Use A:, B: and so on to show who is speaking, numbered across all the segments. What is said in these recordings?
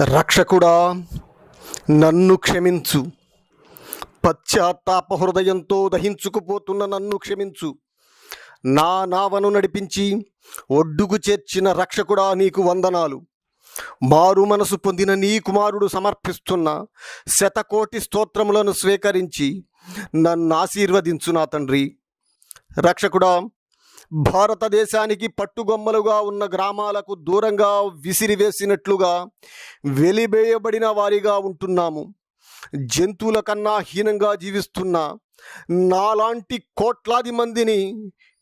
A: రక్షకుడా, నన్ను క్షమించు. పశ్చాత్తాప హృదయంతో దహించుకుపోతున్న నన్ను క్షమించు. నా నావను నడిపించి ఒడ్డుకు చేర్చిన రక్షకుడా, నీకు వందనాలు. మారు మనసు పొందిన నీ కుమారుడు సమర్పిస్తున్న శతకోటి స్తోత్రములను స్వీకరించి నన్ను ఆశీర్వదించు నా తండ్రి. రక్షకుడా, భారతదేశానికి పట్టుగొమ్మలుగా ఉన్న గ్రామాలకు దూరంగా విసిరివేసినట్లుగా వెలివేయబడిన వారిగా ఉంటున్నాము. జంతువుల కన్నా హీనంగా జీవిస్తున్న నాలాంటి కోట్లాది మందిని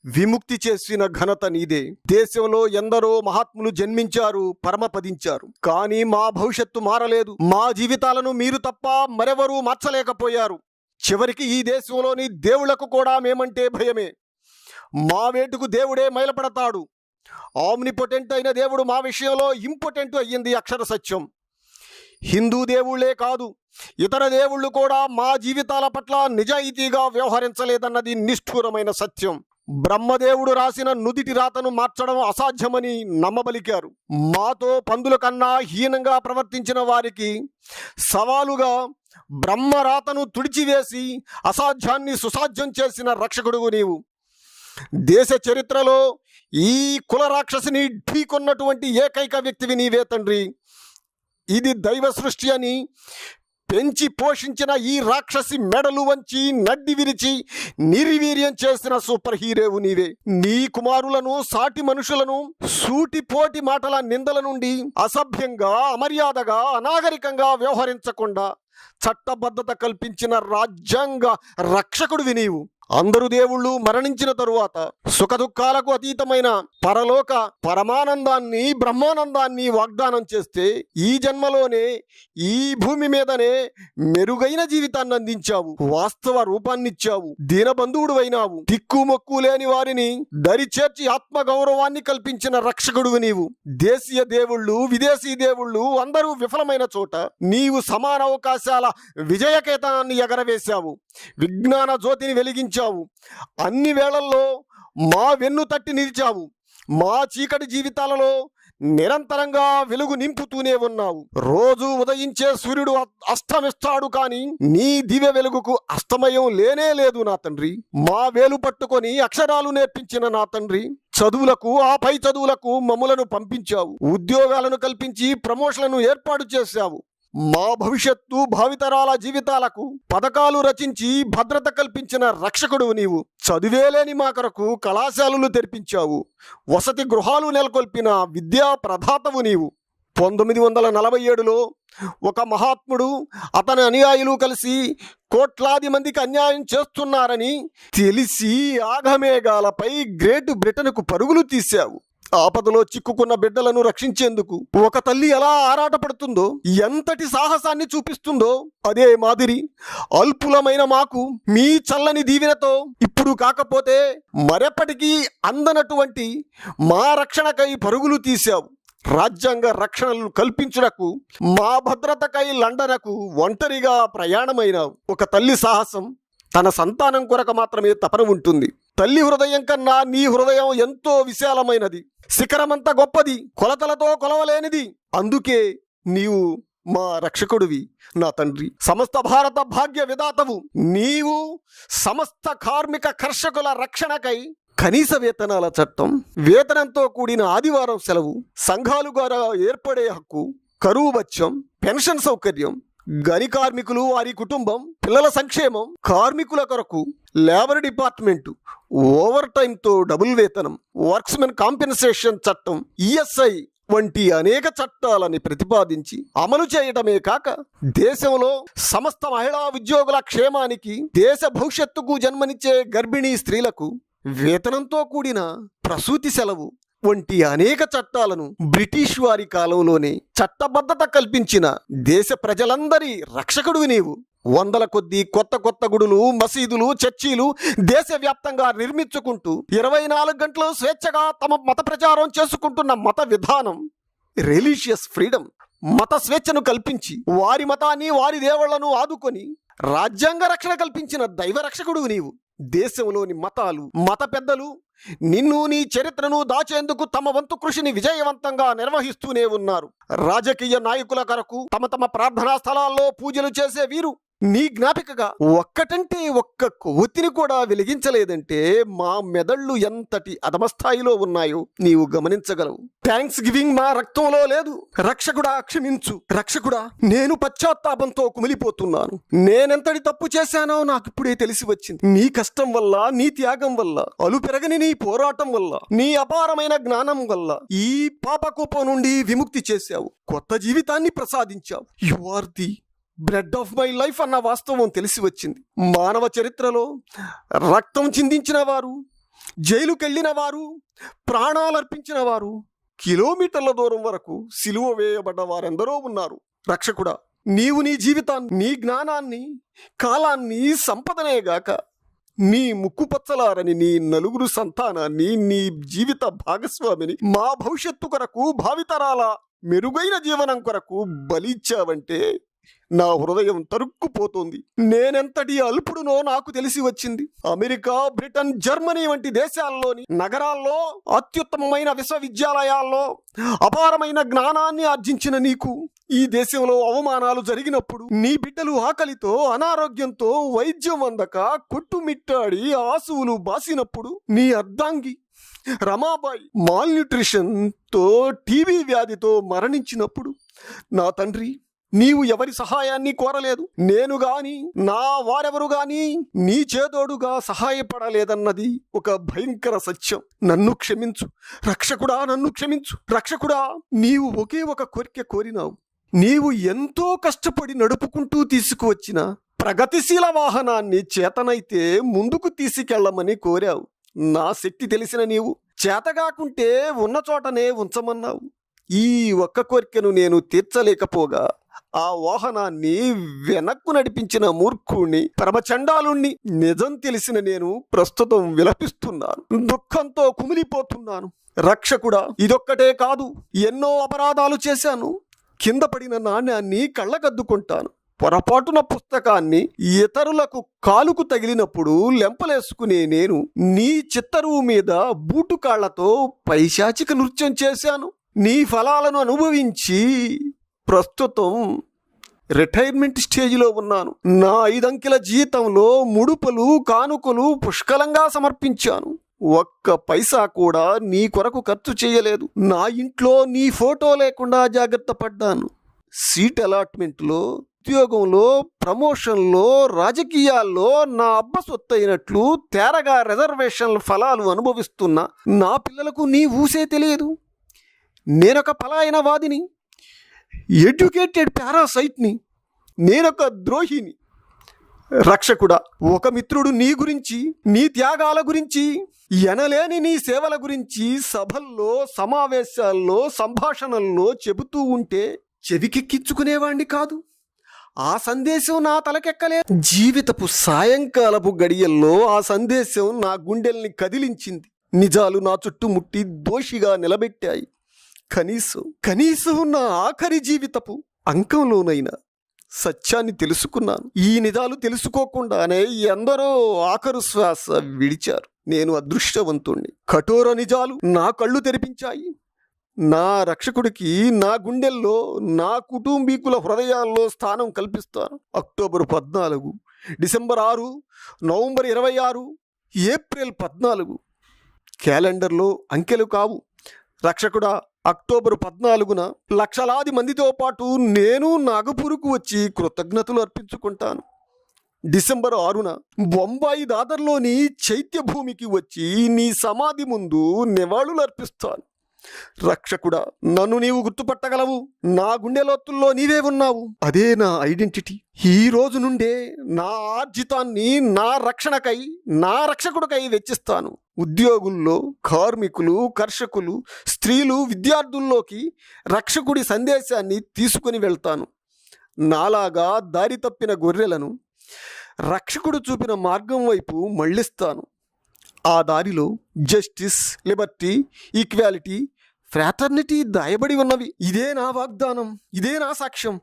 A: విముక్తి చేసిన ఘనత నీదే. దేశంలో ఎందరో మహాత్ములు జన్మించారు, పరమపదించారు. కానీ మా భవిష్యత్తు మారలేదు. మా జీవితాలను మీరు తప్ప మరెవరూ మార్చలేకపోయారు. చివరికి ఈ దేశంలోని దేవుళ్లకు కూడా మేమంటే భయమే. మా వేటుకు దేవుడే మైలపడతాడు. ఆమ్నిపొటెంట్ అయిన దేవుడు మా విషయంలో ఇంపొటెంట్ అయ్యింది అక్షర సత్యం. హిందూ దేవుళ్లే కాదు, ఇతర దేవుళ్ళు కూడా మా జీవితాల పట్ల నిజాయితీగా వ్యవహరించలేదన్నది నిష్ఠూరమైన సత్యం. బ్రహ్మదేవుడు రాసిన నుదిటి రాతను మార్చడం అసాధ్యమని నమ్మబలికారు. మాతో పందుల కన్నా హీనంగా ప్రవర్తించిన వారికి సవాలుగా బ్రహ్మరాతను తుడిచివేసి అసాధ్యాన్ని సుసాధ్యం చేసిన రక్షకుడుగు నీవు. దేశ చరిత్రలో ఈ కుల రాక్షసిని ఢీకొన్నటువంటి ఏకైక వ్యక్తివి నీవే తండ్రి. ఇది దైవ సృష్టి అని పెంచి పోషించిన ఈ రాక్షసి మెడలు వంచి నడ్డి విరిచి నిర్వీర్యం చేసిన సూపర్ హీరోవు నీవే. నీ కుమారులను, సాటి మనుషులను సూటిపోటి మాటల నిందల నుండి అసభ్యంగా, అమర్యాదగా, అనాగరికంగా వ్యవహరించకుండా చట్టబద్ధత కల్పించిన రాజ్యాంగ రక్షకుడివి నీవు. అందరు దేవుళ్ళు మరణించిన తరువాత సుఖదుఖాలకు అతీతమైన పరలోక పరమానందాన్ని, బ్రహ్మానందాన్ని వాగ్దానం చేస్తే ఈ జన్మలోనే ఈ భూమి మీదనే మెరుగైన జీవితాన్ని అందించావు. వాస్తవ రూపాన్నిచ్చావు. దీనబంధువుడు అయినావు. దిక్కుమొక్కు లేని వారిని దరి చేర్చి ఆత్మగౌరవాన్ని కల్పించిన రక్షకుడు నీవు. దేశీయ దేవుళ్ళు, విదేశీ దేవుళ్ళు అందరూ విఫలమైన చోట నీవు సమాన అవకాశాల విజయకేతనాన్ని ఎగరవేశావు. విజ్ఞాన జ్యోతిని వెలిగించావు. అన్ని వేళల్లో మా వెన్ను తట్టి నిలిచావు. మా చీకటి జీవితాలలో నిరంతరంగా వెలుగు నింపుతూనే ఉన్నావు. రోజు ఉదయించే సూర్యుడు అస్తమిస్తాడు, కానీ నీ దివ్య వెలుగుకు అస్తమయం లేనే లేదు నా తండ్రి. మా వేలు పట్టుకొని అక్షరాలు నేర్పించిన నా తండ్రి, చదువులకు, ఆ పై చదువులకు మమ్ములను పంపించావు. ఉద్యోగాలను కల్పించి ప్రమోషన్లను ఏర్పాటు చేశావు. మా భవిష్యత్తు, భావితరాల జీవితాలకు పథకాలు రచించి భద్రత కల్పించిన రక్షకుడు నీవు. చదువేలేని మా కొరకు కళాశాలలు తెరిపించావు. వసతి గృహాలు నెలకొల్పిన విద్యా ప్రదాతవు నీవు. 1947లో ఒక మహాత్ముడు, అతని అనుయాయులు కలిసి కోట్లాది మందికి అన్యాయం చేస్తున్నారని తెలిసి ఆఘమేఘాలపై గ్రేట్ బ్రిటన్కు పరుగులు తీశావు. ఆపదలో చిక్కుకున్న బిడ్డలను రక్షించేందుకు ఒక తల్లి ఎలా ఆరాటపడుతుందో, ఎంతటి సాహసాన్ని చూపిస్తుందో, అదే మాదిరి అల్పులమైన మాకు మీ చల్లని దీవెనతో ఇప్పుడు కాకపోతే మరెప్పటికీ అందనటువంటి మా రక్షణకై పరుగులు తీశావు. రాజ్యాంగ రక్షణలు కల్పించుటకు, మా భద్రతకై లండనకు ఒంటరిగా ప్రయాణమైనావు. ఒక తల్లి సాహసం తన సంతానం కొరకు మాత్రమే తపన ఉంటుంది. తల్లి హృదయం కన్నా నీ హృదయం ఎంతో విశాలమైనది, శిఖరమంత గొప్పది, కొలతలతో కొలవలేనిది. అందుకే నీవు మా రక్షకుడివి నా తండ్రి. సమస్త భారత భాగ్య విధాతవు నీవు. సమస్త కార్మిక కర్షకుల రక్షణకై కనీస వేతనాల చట్టం, వేతనంతో కూడిన ఆదివారం సెలవు, సంఘాలు ద్వారా ఏర్పడే హక్కు, కరువు బత్యం, పెన్షన్ సౌకర్యం, గని కార్మికులు, వారి కుటుంబం, పిల్లల సంక్షేమం, కార్మికుల కొరకు లేబర్ డిపార్ట్మెంటు, ఓవర్ టైంతో డబుల్ వేతనం, వర్క్స్మెన్ కాంపెన్సేషన్ చట్టం, ఈఎస్ఐ వంటి అనేక చట్టాలని ప్రతిపాదించి అమలు చేయడమే కాక దేశంలో సమస్త మహిళా ఉద్యోగుల క్షేమానికి, దేశ భవిష్యత్తుకు జన్మనిచ్చే గర్భిణీ స్త్రీలకు వేతనంతో కూడిన ప్రసూతి సెలవు వంటి అనేక చట్టాలను బ్రిటిష్ వారి కాలంలోనే చట్టబద్ధత కల్పించిన దేశ ప్రజలందరి రక్షకుడు నీవు. వందల కొద్దీ కొత్త కొత్త గుడులు, మసీదులు, చర్చీలు దేశవ్యాప్తంగా నిర్మించుకుంటూ 24 గంటలు స్వేచ్ఛగా తమ మత ప్రచారం చేసుకుంటున్న మత విధానం, రిలీజియస్ ఫ్రీడమ్, మత స్వేచ్ఛను కల్పించి వారి మతాన్ని, వారి దేవుళ్లను ఆదుకొని రాజ్యాంగ రక్షణ కల్పించిన దైవ రక్షకుడు నీవు. దేశంలోని మతాలు, మత పెద్దలు నిన్ను, నీ చరిత్రను దాచేందుకు తమ వంతు కృషిని విజయవంతంగా నిర్వహిస్తూనే ఉన్నారు. రాజకీయ నాయకుల కొరకు తమ తమ ప్రార్థనా స్థలాల్లో పూజలు చేసే వీరు నీ జ్ఞాపికగా ఒక్కటంటే ఒక్క కొవ్వొత్తిని కూడా వెలిగించలేదంటే మా మెదళ్ళు ఎంతటి అధమస్థాయిలో ఉన్నాయో నీవు గమనించగలవు. థ్యాంక్స్ గివింగ్ మా రక్తంలో లేదు. రక్షకుడా క్షమించు. రక్షకుడా, నేను పశ్చాత్తాపంతో కుమిలిపోతున్నాను. నేనెంతటి తప్పు చేశానో నాకు ఇప్పుడే తెలిసి వచ్చింది. నీ కష్టం వల్ల, నీ త్యాగం వల్ల, అలుపెరగని నీ పోరాటం వల్ల, నీ అపారమైన జ్ఞానం వల్ల ఈ పాపకోపం నుండి విముక్తి చేశావు. కొత్త జీవితాన్ని ప్రసాదించావు. You are the bread of my life అన్న వాస్తవం తెలిసి వచ్చింది. మానవ చరిత్రలో రక్తం చిందించిన వారు, జైలుకెళ్ళిన వారు, ప్రాణాలర్పించిన వారు, కిలోమీటర్ల దూరం వరకు సిలువ వేయబడ్డ వారెందరో ఉన్నారు. రక్షకుడా, నీవు నీ జీవితాన్ని, నీ జ్ఞానాన్ని, కాలాన్ని, సంపదనేగాక నీ ముక్కుపచ్చలారని నీ నలుగురు సంతానాన్ని, నీ జీవిత భాగస్వామిని మా భవిష్యత్తు కొరకు, భావితరాల మెరుగైన జీవనం కొరకు బలిచ్చావంటే నా హృదయం తరుక్కుపోతోంది. నేనెంతటి అల్పుడునో నాకు తెలిసి వచ్చింది. అమెరికా, బ్రిటన్, జర్మనీ వంటి దేశాల్లోని నగరాల్లో, అత్యుత్తమమైన విశ్వవిద్యాలయాల్లో అపారమైన జ్ఞానాన్ని ఆర్జించిన నీకు ఈ దేశంలో అవమానాలు జరిగినప్పుడు, నీ బిడ్డలు ఆకలితో, అనారోగ్యంతో, వైద్యం అందక కొట్టుమిట్టాడి ఆసువులు బాసినప్పుడు, నీ అర్ధాంగి రమాబాయి మాల్న్యూట్రిషన్తో, టీబీ వ్యాధితో మరణించినప్పుడు, నా తండ్రి నీవు ఎవరి సహాయాన్ని కోరలేదు. నేను గాని, నా వారెవరు గాని నీ చేదోడుగా సహాయపడలేదన్నది ఒక భయంకర సత్యం. నన్ను క్షమించు రక్షకుడా, నన్ను క్షమించు రక్షకుడా. నీవు ఒకే ఒక కోరిక కోరినావు. నీవు ఎంతో కష్టపడి నడుపుకుంటూ తీసుకువచ్చిన ప్రగతిశీల వాహనాన్ని చేతనైతే ముందుకు తీసుకెళ్లమని కోరావు. నా శక్తి తెలిసిన నీవు చేతగాకుంటే ఉన్న చోటనే ఉంచమన్నావు. ఈ ఒక్క కోరికను నేను తీర్చలేకపోగా ఆ వాహనాన్ని వెనక్కు నడిపించిన మూర్ఖుణ్ణి, పరమచండాలుణ్ణి నిజం తెలిసిన నేను ప్రస్తుతం విలపిస్తున్నాను. దుఃఖంతో కుమిలిపోతున్నాను. రక్షకుడా, ఇదొక్కటే కాదు, ఎన్నో అపరాధాలు చేశాను. కింద పడిన నాణ్యాన్ని కళ్ళకద్దుకుంటాను. పొరపాటున పుస్తకాన్ని ఇతరులకు కాలుకు తగిలినప్పుడు లెంపలేసుకునే నేను నీ చిత్తరువు మీద బూటు కాళ్లతో పైశాచిక నృత్యం చేశాను. నీ ఫలాలను అనుభవించి ప్రస్తుతం రిటైర్మెంట్ స్టేజిలో ఉన్నాను. నా 5 అంకెల జీతంలో ముడుపులు, కానుకలు పుష్కలంగా సమర్పించాను. ఒక్క పైసా కూడా నీ కొరకు ఖర్చు చేయలేదు. నా ఇంట్లో నీ ఫోటో లేకుండా జాగ్రత్త పడ్డాను. సీట్ అలాట్మెంట్లో, ఉద్యోగంలో, ప్రమోషన్లో, రాజకీయాల్లో నా అబ్బ సొత్తైనట్లు తేరగా రిజర్వేషన్ల ఫలాలు అనుభవిస్తున్న నా పిల్లలకు నీ ఊసే తెలియదు. నేనొక పలాయన వాదిని, ఎడ్యుకేటెడ్ పారాసైట్ని, నేనొక ద్రోహిని. రక్షకుడా, ఒక మిత్రుడు నీ గురించి, నీ త్యాగాల గురించి, ఎనలేని నీ సేవల గురించి సభల్లో, సమావేశాల్లో, సంభాషణల్లో చెబుతూ ఉంటే చెవికెక్కించుకునేవాణ్ణి కాదు. ఆ సందేశం నా తలకెక్కలే. జీవితపు సాయంకాలపు గడియల్లో ఆ సందేశం నా గుండెల్ని కదిలించింది. నిజాలు నా చుట్టుముట్టి దోషిగా నిలబెట్టాయి. కనీసం నా ఆఖరి జీవితపు అంకంలోనైనా సత్యాన్ని తెలుసుకున్నాను. ఈ నిజాలు తెలుసుకోకుండానే ఎందరో ఆఖరు శ్వాస విడిచారు. నేను అదృష్టవంతుణ్ణి. కఠోర నిజాలు నా కళ్ళు తెరిపించాయి. నా రక్షకుడికి నా గుండెల్లో, నా కుటుంబీకుల హృదయాల్లో స్థానం కల్పిస్తాను. అక్టోబర్ 14, డిసెంబర్ 6, నవంబర్ 26, ఏప్రిల్ 14 క్యాలెండర్లో అంకెలు కావు. రక్షకుడా, అక్టోబర్ 14న లక్షలాది మందితో పాటు నేను నాగపూర్కు వచ్చి కృతజ్ఞతలు అర్పించుకుంటాను. డిసెంబర్ 6న బొంబాయి దాదర్లోని చైత్యభూమికి వచ్చి నీ సమాధి ముందు నివాళులు అర్పిస్తాను. రక్షకుడా, నన్ను నీవు గుర్తుపట్టగలవు. నా గుండె లోతుల్లో నీవే ఉన్నావు. అదే నా ఐడెంటిటీ. ఈ రోజు నుండే నా ఆర్జితాన్ని నా రక్షణకై, నా రక్షకుడికై వెచ్చిస్తాను. ఉద్యోగుల్లో, కార్మికులు, కర్షకులు, స్త్రీలు, విద్యార్థుల్లోకి రక్షకుడి సందేశాన్ని తీసుకుని వెళ్తాను. నాలాగా దారి తప్పిన గొర్రెలను రక్షకుడు చూపిన మార్గం వైపు మళ్ళిస్తాను. ఆ దారిలో జస్టిస్, లిబర్టీ, ఈక్వాలిటీ, ఫ్రాటర్నిటీ దాయబడి ఉన్నవి. ఇదే నా వాగ్దానం, ఇదే నా సాక్ష్యం.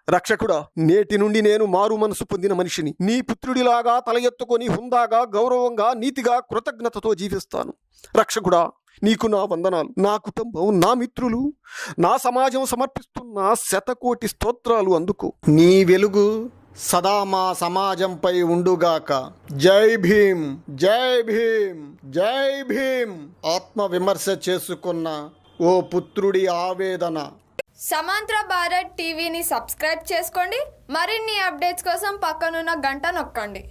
A: రక్షకుడా, నేటి నుండి నేను మారు మనసు పొందిన మనిషిని. నీ పుత్రుడిలాగా తల ఎత్తుకొని హుందాగా, గౌరవంగా, నీతిగా, కృతజ్ఞతతో జీవిస్తాను. రక్షకుడా, నీకు నా వందనాలు. నా కుటుంబం, నా మిత్రులు, నా సమాజం సమర్పిస్తున్న శతకోటి స్తోత్రాలు అందుకు. నీ వెలుగు సదా మా సమాజంపై ఉండుగాక. జై భీమ్, జై భీమ్, జై భీమ్. ఆత్మ విమర్శ చేసుకున్న ఓ పుత్రుడి ఆవేదన.
B: సమాంతర భారత్ టీవీని సబ్స్క్రైబ్ చేసుకోండి. మరిన్ని అప్డేట్స్ కోసం పక్కనున్న గంట నొక్కండి.